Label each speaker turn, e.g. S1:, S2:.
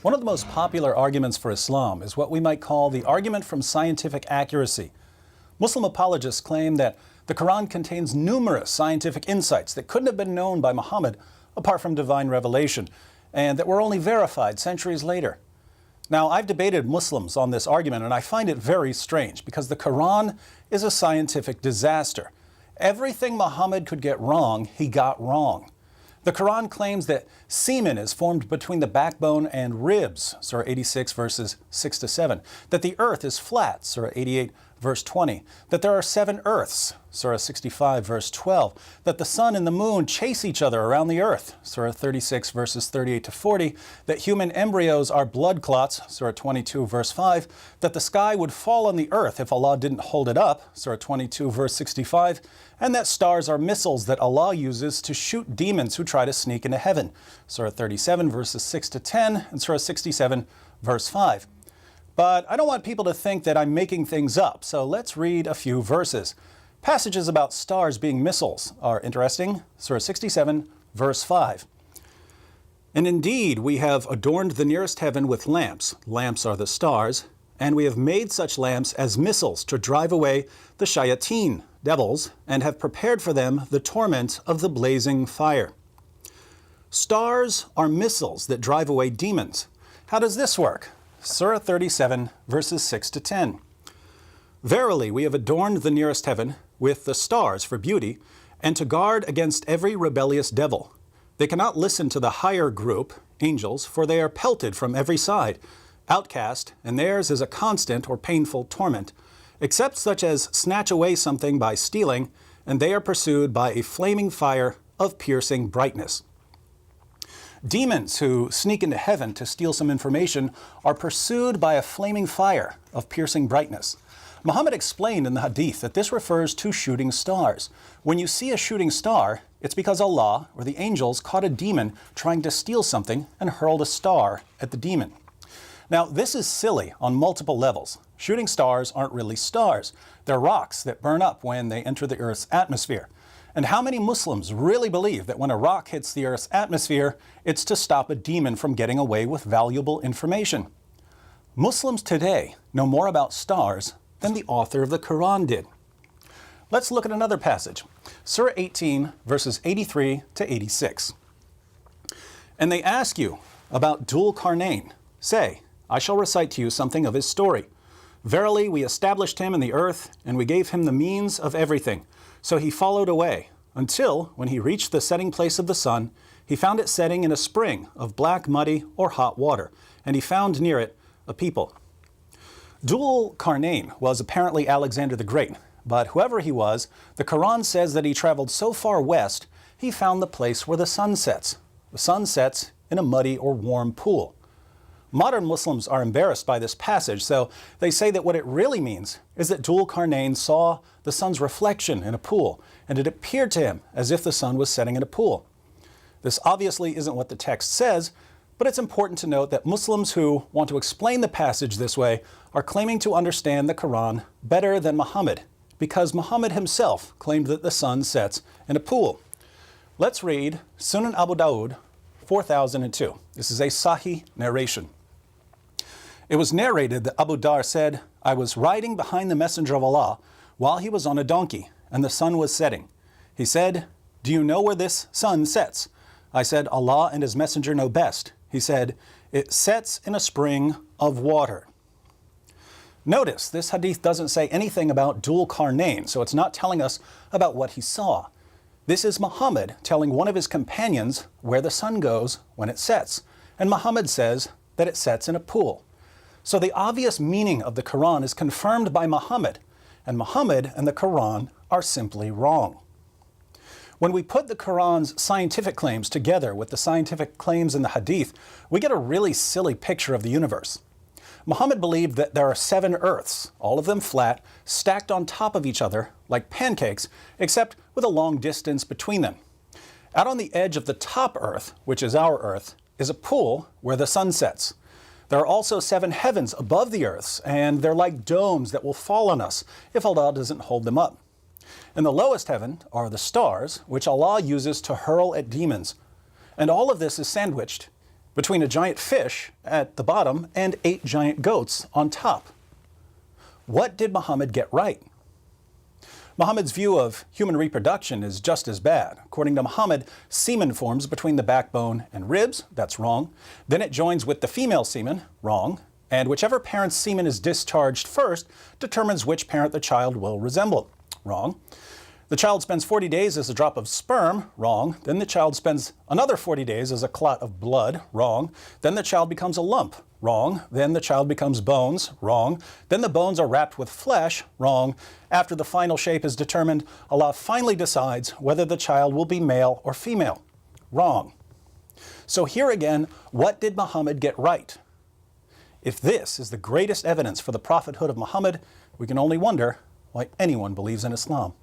S1: One of the most popular arguments for Islam is what we might call the argument from scientific accuracy. Muslim apologists claim that the Quran contains numerous scientific insights that couldn't have been known by Muhammad apart from divine revelation, and that were only verified centuries later. Now, I've debated Muslims on this argument, and I find it very strange because the Quran is a scientific disaster. Everything Muhammad could get wrong, he got wrong. The Quran claims that semen is formed between the backbone and ribs, Surah 86 verses 6 to 7, that the earth is flat, Surah 88 verse 20, that there are 7 earths, Surah 65 verse 12, that the sun and the moon chase each other around the earth, Surah 36 verses 38 to 40, that human embryos are blood clots, Surah 22 verse 5, that the sky would fall on the earth if Allah didn't hold it up, Surah 22 verse 65, and that stars are missiles that Allah uses to shoot demons who try to sneak into heaven, Surah 37 verses 6 to 10, and Surah 67 verse 5. But I don't want people to think that I'm making things up, so let's read a few verses. Passages about stars being missiles are interesting. Surah 67, verse 5. And indeed, we have adorned the nearest heaven with lamps. Lamps are the stars. And we have made such lamps as missiles to drive away the shayateen, devils, and have prepared for them the torment of the blazing fire. Stars are missiles that drive away demons. How does this work? Surah 37, verses 6 to 10. Verily, we have adorned the nearest heaven with the stars for beauty, and to guard against every rebellious devil. They cannot listen to the higher group, angels, for they are pelted from every side, outcast, and theirs is a constant or painful torment, except such as snatch away something by stealing, and they are pursued by a flaming fire of piercing brightness. Demons who sneak into heaven to steal some information are pursued by a flaming fire of piercing brightness. Muhammad explained in the hadith that this refers to shooting stars. When you see a shooting star, it's because Allah or the angels caught a demon trying to steal something and hurled a star at the demon. Now, this is silly on multiple levels. Shooting stars aren't really stars. They're rocks that burn up when they enter the Earth's atmosphere. And how many Muslims really believe that when a rock hits the Earth's atmosphere, it's to stop a demon from getting away with valuable information? Muslims today know more about stars than the author of the Quran did. Let's look at another passage. Surah 18, verses 83 to 86. And they ask you about Dhul Qarnayn. Say, I shall recite to you something of his story. Verily, we established him in the earth, and we gave him the means of everything. So he followed away, until, when he reached the setting place of the sun, he found it setting in a spring of black, muddy, or hot water, and he found near it a people. Dhul Qarnayn was apparently Alexander the Great, but whoever he was, the Quran says that he traveled so far west, he found the place where the sun sets. The sun sets in a muddy or warm pool. Modern Muslims are embarrassed by this passage, so they say that what it really means is that Dhul Qarnayn saw the sun's reflection in a pool, and it appeared to him as if the sun was setting in a pool. This obviously isn't what the text says, but it's important to note that Muslims who want to explain the passage this way are claiming to understand the Quran better than Muhammad, because Muhammad himself claimed that the sun sets in a pool. Let's read Sunan Abu Dawud 4002. This is a Sahih narration. It was narrated that Abu Dar said, I was riding behind the Messenger of Allah while he was on a donkey, and the sun was setting. He said, do you know where this sun sets? I said, Allah and his Messenger know best. He said, it sets in a spring of water. Notice, this hadith doesn't say anything about Dhul Qarnayn, so it's not telling us about what he saw. This is Muhammad telling one of his companions where the sun goes when it sets, and Muhammad says that it sets in a pool. So the obvious meaning of the Quran is confirmed by Muhammad, and Muhammad and the Quran are simply wrong. When we put the Quran's scientific claims together with the scientific claims in the Hadith, we get a really silly picture of the universe. Muhammad believed that there are 7 earths, all of them flat, stacked on top of each other like pancakes, except with a long distance between them. Out on the edge of the top earth, which is our earth, is a pool where the sun sets. There are also 7 heavens above the earths, and they're like domes that will fall on us if Allah doesn't hold them up. In the lowest heaven are the stars, which Allah uses to hurl at demons. And all of this is sandwiched between a giant fish at the bottom and 8 giant goats on top. What did Muhammad get right? Muhammad's view of human reproduction is just as bad. According to Muhammad, semen forms between the backbone and ribs. That's wrong. Then it joins with the female semen. Wrong. And whichever parent's semen is discharged first determines which parent the child will resemble. Wrong. The child spends 40 days as a drop of sperm. Wrong. Then the child spends another 40 days as a clot of blood. Wrong. Then the child becomes a lump. Wrong. Then the child becomes bones. Wrong. Then the bones are wrapped with flesh. Wrong. After the final shape is determined, Allah finally decides whether the child will be male or female. Wrong. So here again, what did Muhammad get right? If this is the greatest evidence for the prophethood of Muhammad, we can only wonder why anyone believes in Islam.